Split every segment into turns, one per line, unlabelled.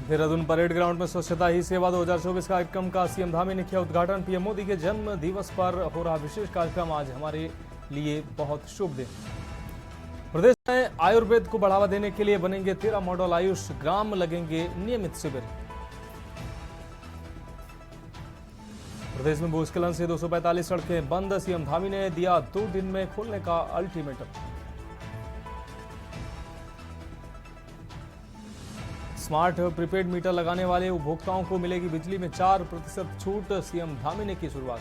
Dehradun parade ground में स्वच्छता ही सेवा 2024 कार्यक्रम का सीएम धामी ने किया उद्घाटन। पीएम मोदी के जन्म दिवस पर हो रहा विशेष कार्यक्रम आज हमारे लिए बहुत शुभ दिन। प्रदेश में आयुर्वेद को बढ़ावा देने के लिए बनेंगे 13 मॉडल आयुष ग्राम, लगेंगे नियमित शिविर। प्रदेश में भूस्खलन से 245 सड़कें बंद, सीएम धामी ने दिया 2 दिन में खोलने का अल्टीमेटम। स्मार्ट प्रीपेड मीटर लगाने वाले उपभोक्ताओं को मिलेगी बिजली में 4% छूट, सीएम धामी ने की शुरुआत।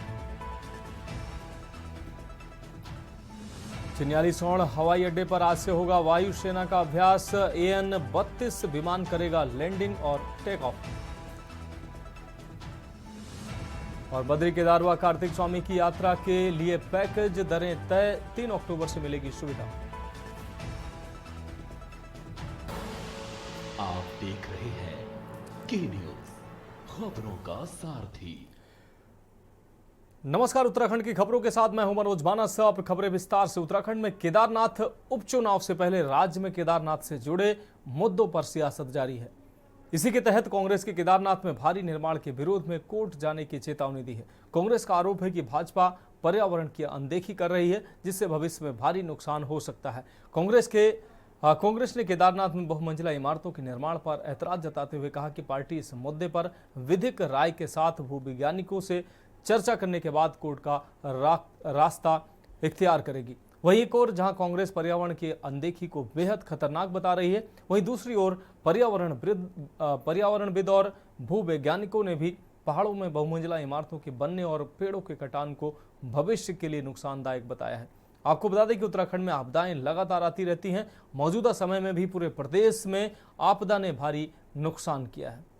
चिन्यालीसौड़ हवाई अड्डे पर आज से होगा वायुसेना का अभ्यास। AN-32 विमान करेगा लैंडिंग और टेक ऑफ। और बद्री केदारवा कार्तिक स्वामी की यात्रा के लिए पैकेज दरें तय, 3 अक्टूबर से मिलेगी सुविधा।
आप देख रहे हैं के न्यूज, खबरों का सारथी।
नमस्कार, उत्तराखंड की खबरों के साथ मैं हूं मनोज बानस। अब खबरें विस्तार से। उत्तराखंड में केदारनाथ उपचुनाव से पहले राज्य में केदारनाथ से जुड़े मुद्दों पर सियासत जारी है। इसी के तहत कांग्रेस के केदारनाथ में भारी निर्माण के विरोध में कोर्ट जाने की चेतावनी दी है। कांग्रेस का आरोप है कि भाजपा पर्यावरण की अनदेखी कर रही है, जिससे भविष्य में भारी नुकसान हो सकता है। कांग्रेस ने केदारनाथ में बहुमंजिला इमारतों के निर्माण पर ऐतराज जताते हुए कहा कि पार्टी इस मुद्दे पर विधिक राय के साथ भूविज्ञानिकों से चर्चा करने के बाद कोर्ट का रास्ता इख्तियार करेगी। वहीं एक ओर जहां कांग्रेस पर्यावरण की अनदेखी को बेहद खतरनाक बता रही है, वहीं दूसरी ओर पर्यावरणविद और भूवैज्ञानिकों ने भी पहाड़ों में बहुमंजिला इमारतों के बनने और पेड़ों के कटान को भविष्य के लिए नुकसानदायक बताया है। आपको बता दें कि उत्तराखंड में आपदाएं लगातार आती रहती हैं। मौजूदा समय में भी पूरे प्रदेश में आपदा ने भारी नुकसान किया है।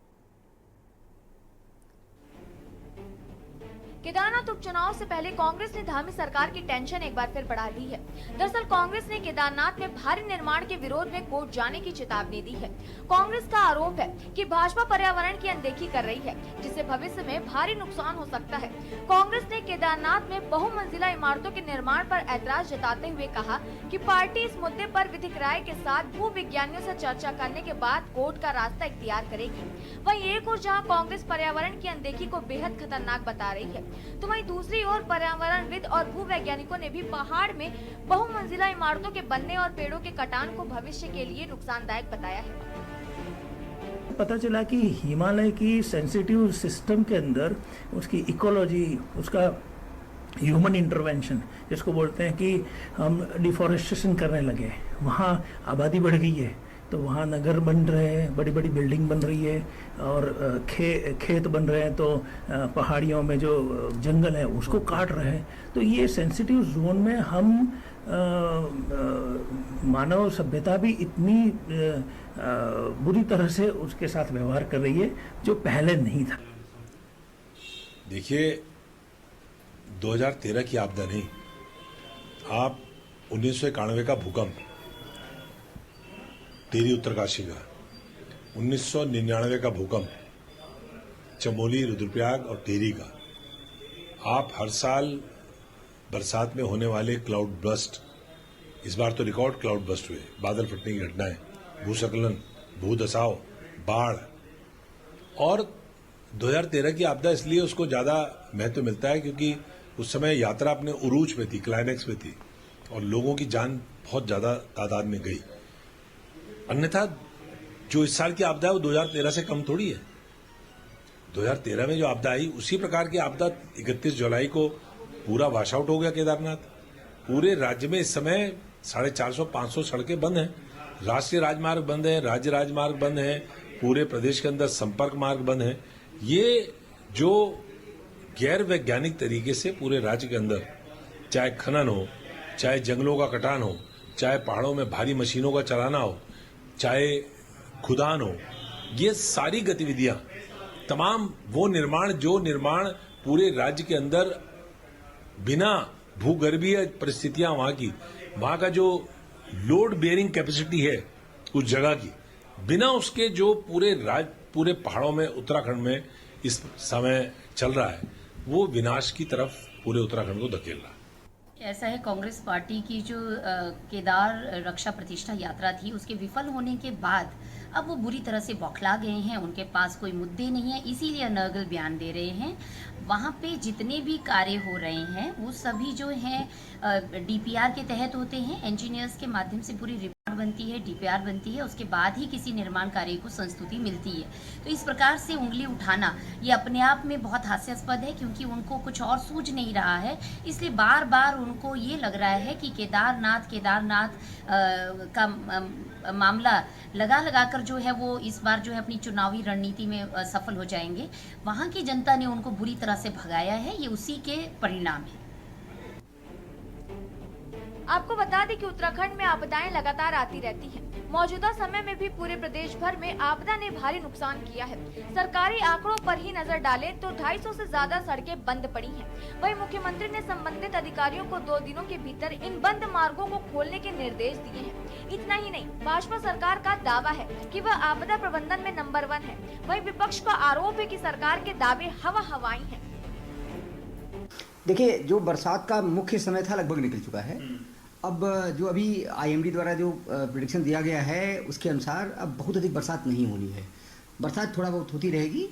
केदारनाथ उपचुनाव से पहले कांग्रेस ने धामी सरकार की टेंशन एक बार फिर बढ़ा दी है। दरअसल कांग्रेस ने केदारनाथ में भारी निर्माण के विरोध में कोर्ट जाने की चेतावनी दी है। कांग्रेस का आरोप है कि भाजपा पर्यावरण की अनदेखी कर रही है, जिससे भविष्य में भारी नुकसान हो सकता है। कांग्रेस ने केदारनाथ में बहुमंजिला इमारतों के निर्माण पर ऐतराज जताते हुए कहा कि पार्टी इस मुद्दे पर विधिक राय के साथ भूविज्ञानियों से चर्चा करने के बाद कोर्ट का रास्ता इख्तियार करेगी। वहीं एक ओर जहाँ कांग्रेस पर्यावरण की अनदेखी को बेहद खतरनाक बता रही है, तो वहीं दूसरी ओर पर्यावरणविद और भूवैज्ञानिकों ने भी पहाड़ में बहुमंजिला इमारतों के बनने और पेड़ों के कटान को भविष्य के लिए नुकसानदायक बताया है।
पता चला कि हिमालय की सेंसिटिव सिस्टम के अंदर उसकी इकोलॉजी, उसका ह्यूमन इंटरवेंशन जिसको बोलते हैं कि हम डिफॉरेस्टेशन करने लगे, वहाँ आबादी बढ़ गई है, तो वहाँ नगर बन रहे हैं, बड़ी बड़ी बिल्डिंग बन रही है और खेत बन रहे हैं, तो पहाड़ियों में जो जंगल है उसको काट रहे हैं। तो ये सेंसिटिव जोन में हम मानव सभ्यता भी इतनी बुरी तरह से उसके साथ व्यवहार कर रही है जो पहले नहीं था।
देखिए, 2013 की आपदा नहीं, आप 1991 का भूकंप, टेरी उत्तरकाशी का, 1999 का भूकंप, चमोली, रुद्रप्रयाग और टेरी का, आप हर साल बरसात में होने वाले क्लाउड बस्ट, इस बार तो रिकॉर्ड क्लाउड बस्ट हुए, बादल फटने की घटनाएं, भूस्खलन, भूदसाव, बाढ़। और 2013 की आपदा इसलिए उसको ज्यादा महत्व मिलता है क्योंकि उस समय यात्रा अपने उरूज पे थी, क्लाइमैक्स पे थी और लोगों की जान बहुत ज्यादा तादाद में गई। अन्यथा जो इस साल की आपदा है वो 2013 से कम थोड़ी है। 2013 में जो आपदा आई उसी प्रकार की आपदा 31 जुलाई को पूरा वॉश आउट हो गया केदारनाथ। पूरे राज्य में इस समय 450-500 सड़कें बंद हैं, राष्ट्रीय राजमार्ग बंद हैं, राज्य राजमार्ग बंद हैं, पूरे प्रदेश के अंदर संपर्क मार्ग बंद हैं। ये जो गैर वैज्ञानिक तरीके से पूरे राज्य के अंदर चाहे खनन हो, चाहे जंगलों का कटान हो, चाहे पहाड़ों में भारी मशीनों का चलाना हो, चाहे खुदान हो, ये सारी गतिविधियां, तमाम वो निर्माण पूरे राज्य के अंदर बिना भूगर्भीय परिस्थितियां, वहां का जो लोड बेयरिंग कैपेसिटी है उस जगह की, बिना उसके जो पूरे पहाड़ों में उत्तराखंड में इस समय चल रहा है, वो विनाश की तरफ पूरे उत्तराखंड को धकेल रहा है।
ऐसा है, कांग्रेस पार्टी की जो केदार रक्षा प्रतिष्ठा यात्रा थी उसके विफल होने के बाद अब वो बुरी तरह से बौखला गए हैं, उनके पास कोई मुद्दे नहीं है, इसीलिए अनर्गल बयान दे रहे हैं। वहाँ पे जितने भी कार्य हो रहे हैं वो सभी जो हैं डीपीआर के तहत होते हैं। इंजीनियर्स के माध्यम से पूरी रिपोर्ट बनती है, डीपीआर बनती है, उसके बाद ही किसी निर्माण कार्य को संस्तुति मिलती है। तो इस प्रकार से उंगली उठाना ये अपने आप में बहुत हास्यास्पद है, क्योंकि उनको कुछ और सूझ नहीं रहा है। इसलिए बार बार उनको ये लग रहा है कि केदारनाथ का मामला लगा कर जो है वो इस बार जो है अपनी चुनावी रणनीति में सफल हो जाएंगे। वहाँ की जनता ने उनको बुरी तरह से भगाया है, ये उसी के परिणाम है।
आपको बता दें कि उत्तराखंड में आपदाएं लगातार आती रहती हैं। मौजूदा समय में भी पूरे प्रदेश भर में आपदा ने भारी नुकसान किया है। सरकारी आंकड़ों पर ही नजर डालें तो 250 से ज्यादा सड़कें बंद पड़ी हैं। वहीं मुख्यमंत्री ने संबंधित अधिकारियों को 2 दिनों के भीतर इन बंद मार्गों को खोलने के निर्देश दिए हैं। इतना ही नहीं, भाजपा सरकार का दावा है कि वह आपदा प्रबंधन में नंबर 1 है। वहीं विपक्ष का आरोप है कि सरकार के दावे हवाई हैं।
देखिए, जो बरसात का मुख्य समय था लगभग निकल चुका है। अब जो अभी आईएमडी द्वारा जो प्रेडिक्शन दिया गया है उसके अनुसार अब बहुत अधिक बरसात नहीं होनी है। बरसात थोड़ा बहुत होती रहेगी।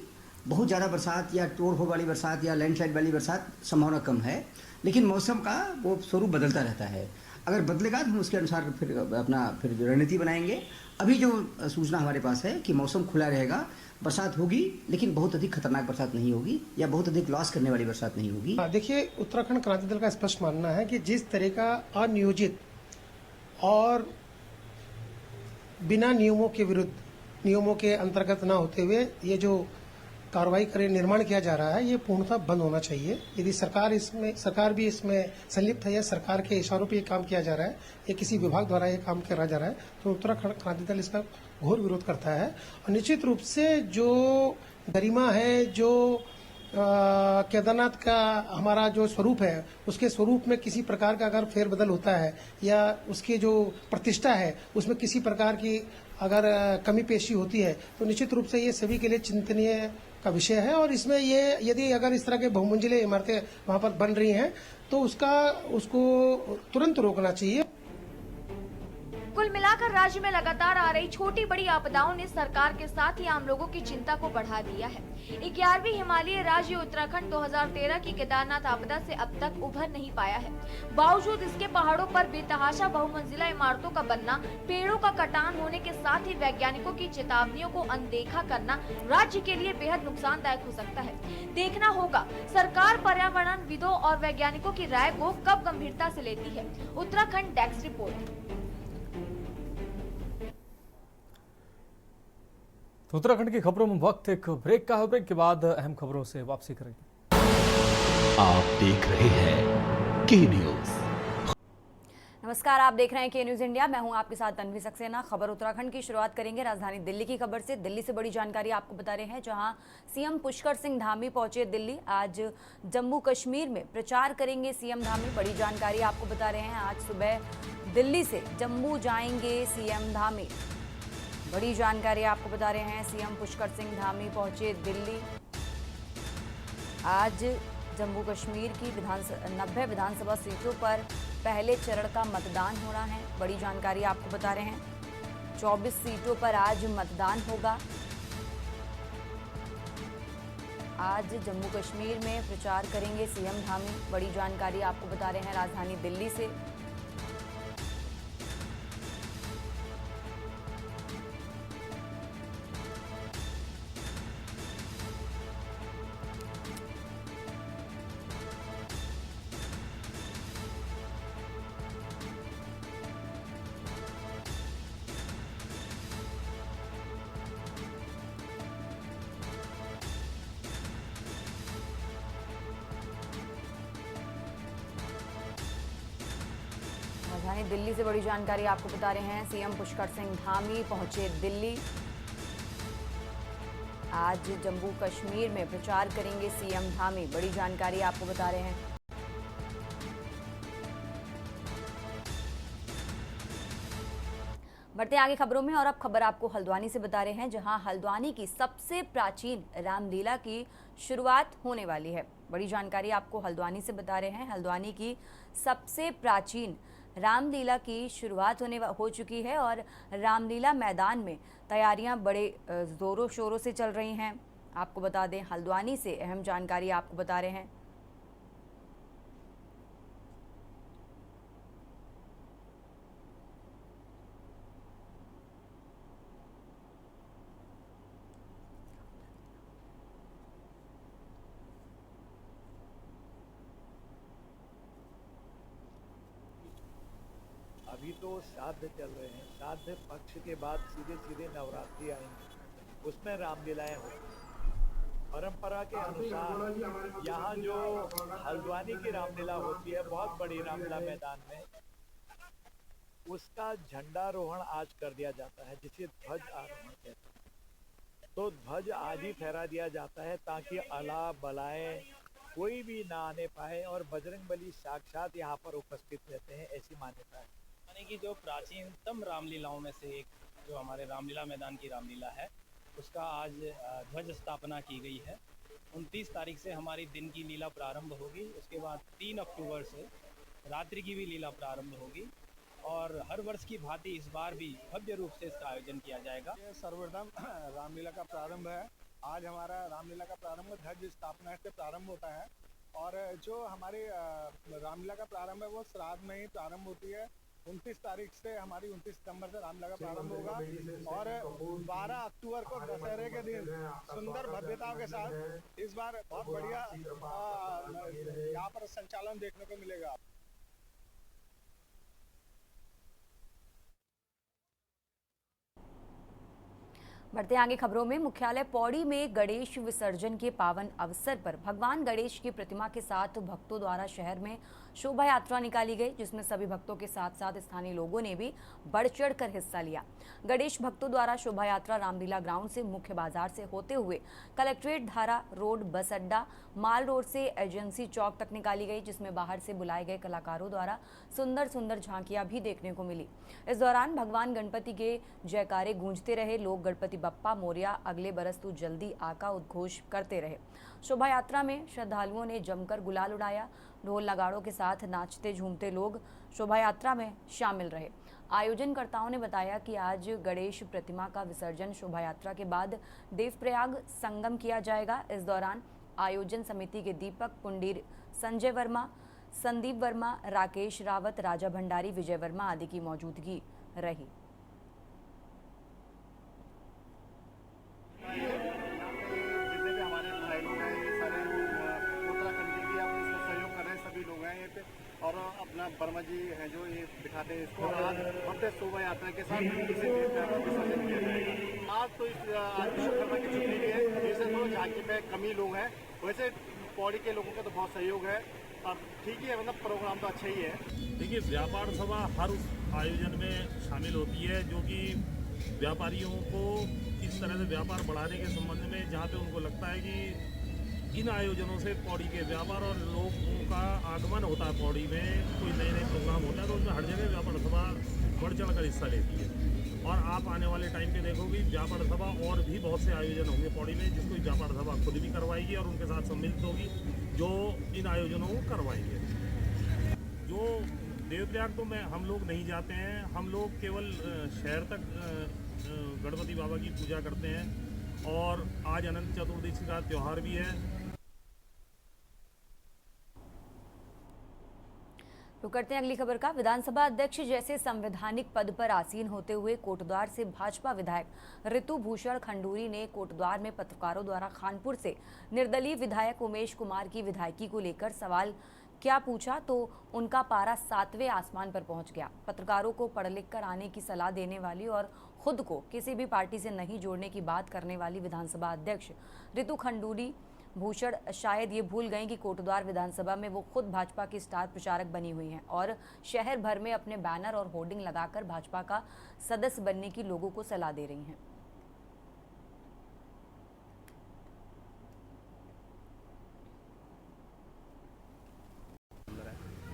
बहुत ज़्यादा बरसात या टोड़ वाली बरसात या लैंडस्लाइड वाली बरसात संभावना कम है, लेकिन मौसम का वो स्वरूप बदलता रहता है। अगर बदलेगा तो हम उसके अनुसार फिर रणनीति बनाएंगे। अभी जो सूचना हमारे पास है कि मौसम खुला रहेगा, बरसात होगी, लेकिन बहुत अधिक खतरनाक बरसात नहीं होगी या बहुत अधिक लॉस करने वाली बरसात नहीं होगी।
देखिए, उत्तराखंड क्रांति दल का स्पष्ट मानना है कि जिस तरह का अनियोजित और बिना नियमों के विरुद्ध, नियमों के अंतर्गत ना होते हुए ये जो कार्रवाई करे निर्माण किया जा रहा है, ये पूर्णतः बंद होना चाहिए। यदि सरकार भी इसमें संलिप्त है या सरकार के इशारों पे ये काम किया जा रहा है या किसी विभाग द्वारा ये काम करा जा रहा है, तो उत्तराखंड क्रांति दल इसका घोर विरोध करता है। और निश्चित रूप से जो गरिमा है, जो केदारनाथ का हमारा जो स्वरूप है, उसके स्वरूप में किसी प्रकार का अगर फेरबदल होता है या उसकी जो प्रतिष्ठा है उसमें किसी प्रकार की अगर कमी पेशी होती है, तो निश्चित रूप से ये सभी के लिए चिंतनीय का विषय है। और इसमें ये यदि अगर इस तरह के बहुमंजिले इमारतें वहां पर बन रही हैं तो उसको तुरंत रोकना चाहिए।
कुल मिलाकर राज्य में लगातार आ रही छोटी बड़ी आपदाओं ने सरकार के साथ ही आम लोगों की चिंता को बढ़ा दिया है। 11वीं हिमालयी राज्य उत्तराखंड 2013 की केदारनाथ आपदा से अब तक उभर नहीं पाया है। बावजूद इसके पहाड़ों पर बेतहाशा बहुमंजिला इमारतों का बनना, पेड़ों का कटान होने के साथ ही वैज्ञानिकों की चेतावनियों को अनदेखा करना राज्य के लिए बेहद नुकसानदायक हो सकता है। देखना होगा सरकार पर्यावरणविदों और वैज्ञानिकों की राय को कब गंभीरता से लेती है। Uttarakhand desk report.
तो उत्तराखंड की खबरों में वक्त एक ब्रेक का है। ब्रेक के बाद अहम खबरों से वापसी करेंगे।
आप देख रहे हैं के न्यूज।
नमस्कार, आप देख रहे हैं के न्यूज इंडिया। मैं हूं आपके साथ तन्वी सक्सेना। खबर उत्तराखंड की शुरुआत करेंगे राजधानी दिल्ली की खबर से। दिल्ली से बड़ी जानकारी आपको बता रहे हैं, जहां सीएम पुष्कर सिंह धामी पहुंचे दिल्ली। आज जम्मू कश्मीर में प्रचार करेंगे सीएम धामी। बड़ी जानकारी आपको बता रहे हैं, आज सुबह दिल्ली से जम्मू जाएंगे सीएम धामी। बड़ी जानकारी आपको बता रहे हैं, सीएम पुष्कर सिंह धामी पहुंचे दिल्ली। आज जम्मू कश्मीर की 90 विधानसभा सीटों पर पहले चरण का मतदान होना है। बड़ी जानकारी आपको बता रहे हैं, 24 सीटों पर आज मतदान होगा। आज जम्मू कश्मीर में प्रचार करेंगे सीएम धामी। बड़ी जानकारी आपको बता रहे हैं राजधानी दिल्ली से। राजधानी दिल्ली से बड़ी जानकारी आपको बता रहे हैं, सीएम पुष्कर सिंह धामी पहुंचे दिल्ली। आज जम्मू कश्मीर में प्रचार करेंगे सीएम धामी। बड़ी जानकारी आपको बता रहे हैं। बढ़ते आगे खबरों में, और अब खबर आपको हल्द्वानी से बता रहे हैं, जहां हल्द्वानी की सबसे प्राचीन रामलीला की शुरुआत होने वाली है। बड़ी जानकारी आपको हल्द्वानी से बता रहे हैं। हल्द्वानी की सबसे प्राचीन रामलीला की शुरुआत हो चुकी है और रामलीला मैदान में तैयारियां बड़े ज़ोरों शोरों से चल रही हैं। आपको बता दें, हल्द्वानी से अहम जानकारी आपको बता रहे हैं।
अभी तो श्राद्ध चल रहे हैं। श्राद्ध पक्ष के बाद सीधे सीधे नवरात्रि आएंगे, उसमें रामलीलाएं होंगी। परंपरा के अनुसार यहाँ जो हल्द्वानी की रामलीला होती है, बहुत बड़ी रामलीला मैदान में, उसका झंडारोहण आज कर दिया जाता है, जिसे ध्वज आरोहण कहते हैं। तो ध्वज आज ही फहरा दिया जाता है ताकि अला बलाएं कोई भी ना आने पाए और बजरंगबली साक्षात यहाँ पर उपस्थित रहते हैं, ऐसी मान्यता है।
यानी कि जो प्राचीनतम रामलीलाओं में से एक जो हमारे रामलीला मैदान की रामलीला है, उसका आज ध्वज स्थापना की गई है। 29 तारीख से हमारी दिन की लीला प्रारंभ होगी। उसके बाद 3 अक्टूबर से रात्रि की भी लीला प्रारंभ होगी और हर वर्ष की भांति इस बार भी भव्य रूप से इसका आयोजन किया जाएगा।
ये सर्वप्रथम रामलीला का प्रारंभ है। आज हमारा रामलीला का प्रारंभ ध्वज स्थापना से प्रारंभ होता है और जो हमारी रामलीला का प्रारंभ है वो श्राद्ध में ही प्रारंभ होती है। 29 तारीख से हमारी 29 सितंबर से रामलीला का प्रारंभ होगा और 12 अक्टूबर को दशहरे के दिन सुंदर भव्यताओं के साथ इस बार बहुत बढ़िया यहाँ पर संचालन देखने को मिलेगा।
बढ़ते आगे खबरों में, मुख्यालय पौड़ी में गणेश विसर्जन के पावन अवसर पर भगवान गणेश की प्रतिमा के साथ भक्तों द्वारा शहर में शोभा यात्रा निकाली गई, जिसमें सभी भक्तों के साथ साथ स्थानीय लोगों ने भी बढ़ चढ़ कर हिस्सा लिया। गणेश भक्तों द्वारा शोभा यात्रा रामलीला ग्राउंड से मुख्य बाजार से होते हुए कलेक्ट्रेट धारा रोड, बस अड्डा, माल रोड से एजेंसी चौक तक निकाली गई, जिसमें बाहर से बुलाए गए कलाकारों द्वारा सुंदर सुंदर झांकियां भी देखने को मिली। इस दौरान भगवान गणपति के जयकारे गूंजते रहे। लोग गणपति बप्पा मोरिया, अगले बरस तू जल्दी आका उद्घोष करते रहे। शोभा यात्रा में श्रद्धालुओं ने जमकर गुलाल उड़ाया। ढोल नगाड़ों के साथ नाचते झूमते लोग शोभा यात्रा में शामिल रहे। आयोजनकर्ताओं ने बताया कि आज गणेश प्रतिमा का विसर्जन शोभा यात्रा के बाद देवप्रयाग संगम किया जाएगा। इस दौरान आयोजन समिति के दीपक पुंडीर, संजय वर्मा, संदीप वर्मा, राकेश रावत, राजा भंडारी, विजय वर्मा आदि की मौजूदगी रही।
जितने भी हमारे भाई लोग हैं, ये सारे उत्तराखंड के भी इसमें सहयोग कर रहे हैं, सभी लोग हैं ये पे। और अपना वर्मा जी हैं जो ये बिठाते हैं इसको। आज भव्य शोभा यात्रा के साथ इसे विसर्जन किया जाएगा। आज तो इस विश्वकर्मा की छुट्टी भी है, जैसे तो झांकी पे कमी लोग हैं, वैसे पौड़ी के लोगों का तो बहुत सहयोग है और ठीक ही है, मतलब प्रोग्राम तो अच्छा ही है।
देखिए, व्यापार सभा हर उस आयोजन में शामिल होती है जो कि व्यापारियों को इस तरह से व्यापार बढ़ाने के संबंध में, जहाँ पे उनको लगता है कि इन आयोजनों से पौड़ी के व्यापार और लोगों का आगमन होता है, पौड़ी में कोई नए नए प्रोग्राम होता है, तो उसमें हर जगह व्यापार सभा बढ़ चढ़ कर हिस्सा लेती है। और आप आने वाले टाइम पे देखोगे व्यापार सभा और भी बहुत से आयोजन होंगे पौड़ी में, जिसको व्यापार सभा खुद भी करवाएगी और उनके साथ सम्मिलित होगी जो इन आयोजनों को करवाएंगे। जो देवप्रयाग तो हम लोग नहीं जाते हैं, हम लोग केवल शहर तक गणपति बाबा की पूजा करते हैं और आज अनंत चतुर्दशी का त्यौहार भी है।
तो करते हैं अगली खबर का। विधानसभा अध्यक्ष जैसे संवैधानिक पद पर आसीन होते हुए कोटद्वार से भाजपा विधायक ऋतु भूषण खंडूरी ने कोटद्वार में पत्रकारों द्वारा खानपुर से निर्दलीय विधायक उमेश कुमार की विधायकी को लेकर सवाल क्या पूछा तो उनका पारा 7वें आसमान पर पहुंच गया। पत्रकारों को पढ़ लिख कर आने की सलाह देने वाली और खुद को किसी भी पार्टी से नहीं जोड़ने की बात करने वाली विधानसभा अध्यक्ष ऋतु खंडूरी भूषण शायद ये भूल गए कि कोटद्वार विधानसभा में वो खुद भाजपा की स्टार प्रचारक बनी हुई हैं और शहर भर में अपने बैनर और होर्डिंग लगाकर भाजपा का सदस्य बनने की लोगों को सलाह दे रही हैं।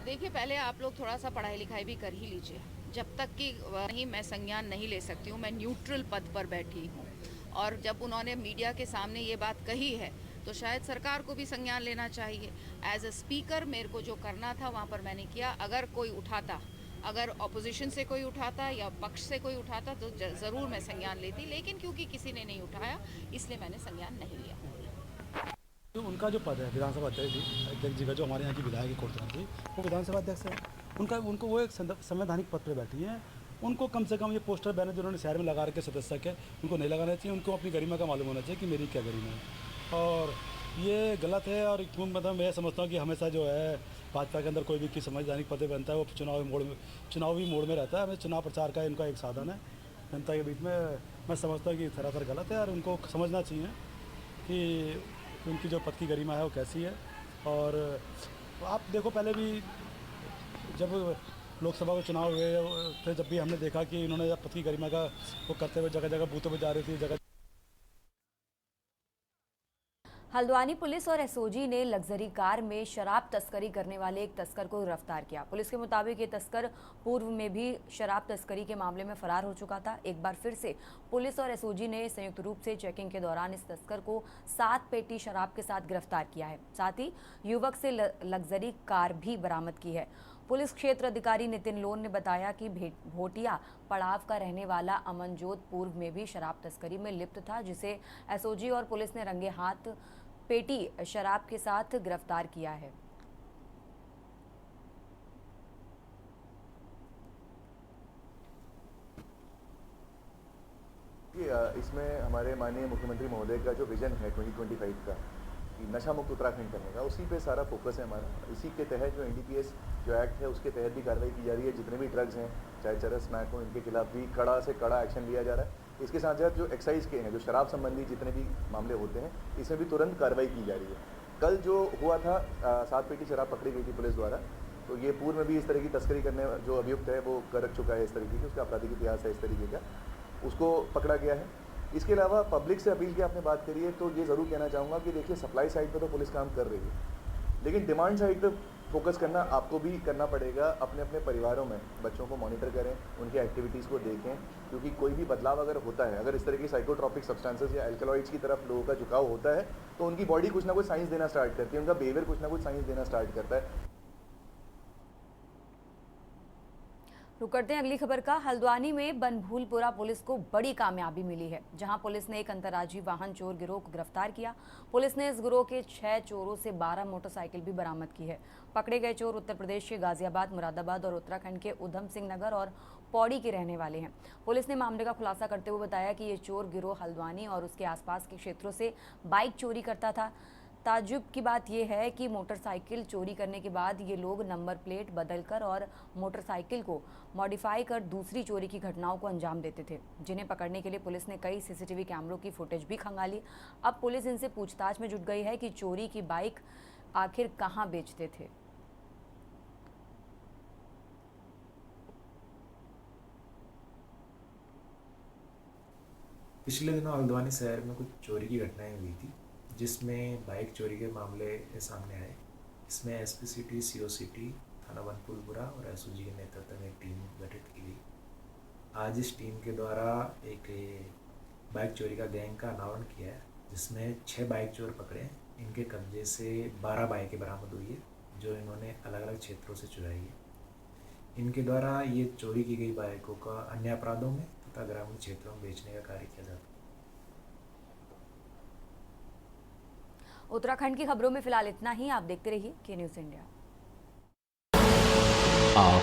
देखिए, पहले आप लोग थोड़ा सा पढ़ाई लिखाई भी कर ही लीजिए। जब तक कि नहीं, मैं संज्ञान नहीं ले सकती हूँ, मैं न्यूट्रल पद पर बैठी हूँ। और जब उन्होंने मीडिया के सामने ये बात कही है तो शायद सरकार को भी संज्ञान लेना चाहिए। एज अ स्पीकर मेरे को जो करना था वहाँ पर मैंने किया। अगर कोई उठाता, अगर ऑपोजिशन से कोई उठाता या पक्ष से कोई उठाता तो ज़रूर मैं संज्ञान लेती, लेकिन क्योंकि किसी ने नहीं उठाया इसलिए मैंने संज्ञान नहीं लिया।
तो उनका जो पद है विधानसभा अध्यक्ष जी का, जो हमारे यहाँ की विधायक है कोर्टन जी, वो विधानसभा अध्यक्ष है, उनको वो एक संवैधानिक पद पर बैठी हैं। उनको कम से कम ये पोस्टर बैनर जो उन्होंने शहर में लगा रखे सदस्य के, उनको नहीं लगाना चाहिए। उनको अपनी गरिमा का मालूम होना चाहिए कि मेरी क्या गरिमा है, और ये गलत है। और मतलब मैं समझता हूँ कि हमेशा जो है भाजपा के अंदर कोई भी किसी संवैधानिक पद बनता है वो चुनावी मोड़ में रहता है। हमें चुनाव प्रचार का इनका एक साधन है जनता के बीच में। मैं समझता हूँ कि सरासर गलत है और उनको समझना चाहिए कि उनकी जो पद की गरिमा है वो कैसी है। और आप देखो, पहले भी जब लोकसभा के चुनाव हुए थे, जब भी हमने देखा कि इन्होंने पद की गरिमा का वो करते हुए जगह जगह बूथों पर जा रही थी। जगह
हल्द्वानी पुलिस और एसओजी ने लग्जरी कार में शराब तस्करी करने वाले एक तस्कर को गिरफ्तार किया। पुलिस के मुताबिक ये तस्कर पूर्व में भी शराब तस्करी के मामले में फरार हो चुका था। एक बार फिर से पुलिस और एसओजी ने संयुक्त रूप से चेकिंग के दौरान इस तस्कर को 7 पेटी शराब के साथ गिरफ्तार किया है। साथ ही युवक से लग्जरी कार भी बरामद की है। पुलिस क्षेत्र अधिकारी नितिन लोन ने बताया कि भोटिया पड़ाव का रहने वाला अमनजोत पूर्व में भी शराब तस्करी में लिप्त था, जिसे एसओजी और पुलिस ने रंगे हाथ पेटी शराब के साथ गिरफ्तार किया है।
इसमें हमारे माननीय मुख्यमंत्री महोदय का जो विजन है 2025 का, कि नशा मुक्त उत्तराखंड करने का, उसी पे सारा फोकस है हमारा। इसी के तहत जो एनडीपीएस जो एक्ट है उसके तहत भी कार्रवाई की जा रही है। जितने भी ड्रग्स हैं, चाहे चरस स्मैक हो, इनके खिलाफ भी कड़ा से कड़ा एक्शन लिया जा रहा है। इसके साथ साथ जो एक्साइज के हैं, जो शराब संबंधी जितने भी मामले होते हैं, इसमें भी तुरंत कार्रवाई की जा रही है। कल जो हुआ था 7 पेटी शराब पकड़ी गई थी पुलिस द्वारा, तो ये पूर्व में भी इस तरह की तस्करी करने जो अभियुक्त है वो कर चुका है, इस तरीके की उसका आपराधिक इतिहास है इस तरीके का, उसको पकड़ा गया है। इसके अलावा पब्लिक से अपील की आपने बात करी है, तो ये ज़रूर कहना चाहूँगा कि देखिए, सप्लाई साइड पर तो पुलिस काम कर रही है, लेकिन डिमांड साइड पर फोकस करना आपको भी करना पड़ेगा। अपने अपने परिवारों में बच्चों को मॉनिटर करें, उनकी एक्टिविटीज़ को देखें, क्योंकि कोई भी बदलाव अगर होता है, अगर इस तरह की साइकोट्रॉपिक सब्सटेंसेस या एल्कलॉइड्स की तरफ लोगों का झुकाव होता है, तो उनकी बॉडी कुछ ना कुछ साइंस देना स्टार्ट करती है, उनका बिहेवियर कुछ ना कुछ साइंस देना स्टार्ट करता है।
रुक करते हैं अगली खबर का। हल्द्वानी में बनभूलपुरा पुलिस को बड़ी कामयाबी मिली है, जहां पुलिस ने एक अंतर्राज्यीय वाहन चोर गिरोह को गिरफ्तार किया। पुलिस ने इस गिरोह के 6 चोरों से 12 मोटरसाइकिल भी बरामद की है। पकड़े गए चोर उत्तर प्रदेश के गाजियाबाद, मुरादाबाद और उत्तराखंड के उधम सिंह नगर और पौड़ी के रहने वाले हैं। पुलिस ने मामले का खुलासा करते हुए बताया कि ये चोर गिरोह हल्द्वानी और उसके आसपास के क्षेत्रों से बाइक चोरी करता था। ताज्जुब की बात यह है कि मोटरसाइकिल चोरी करने के बाद ये लोग नंबर प्लेट बदलकर और मोटरसाइकिल को मॉडिफाई कर दूसरी चोरी की घटनाओं को अंजाम देते थे, जिन्हें पकड़ने के लिए पुलिस ने कई सीसीटीवी कैमरों की फुटेज भी खंगाली। अब पुलिस इनसे पूछताछ में जुट गई है कि चोरी की बाइक आखिर कहां बेचते थे।
पिछले दिनों हल्द्वानी शहर में कुछ चोरी की घटनाएं हुई थी, जिसमें बाइक चोरी के मामले सामने आए। इसमें एसपी सिटी, सीओ सिटी, थाना बनभूलपुरा और एसओजी के नेतृत्व में एक टीम गठित की गई। आज इस टीम के द्वारा एक बाइक चोरी का गैंग का अनावरण किया है, जिसमें 6 बाइक चोर पकड़े हैं। इनके कब्जे से 12 बाइकें बरामद हुई है, जो इन्होंने अलग अलग क्षेत्रों से चुराई है। इनके द्वारा ये चोरी की गई बाइकों का अन्य अपराधों में तथा ग्रामीण क्षेत्रों में बेचने का कार्य किया जाता है।
उत्तराखंड की खबरों में फिलहाल इतना ही। आप देखते रहिए के न्यूज़ इंडिया।
आप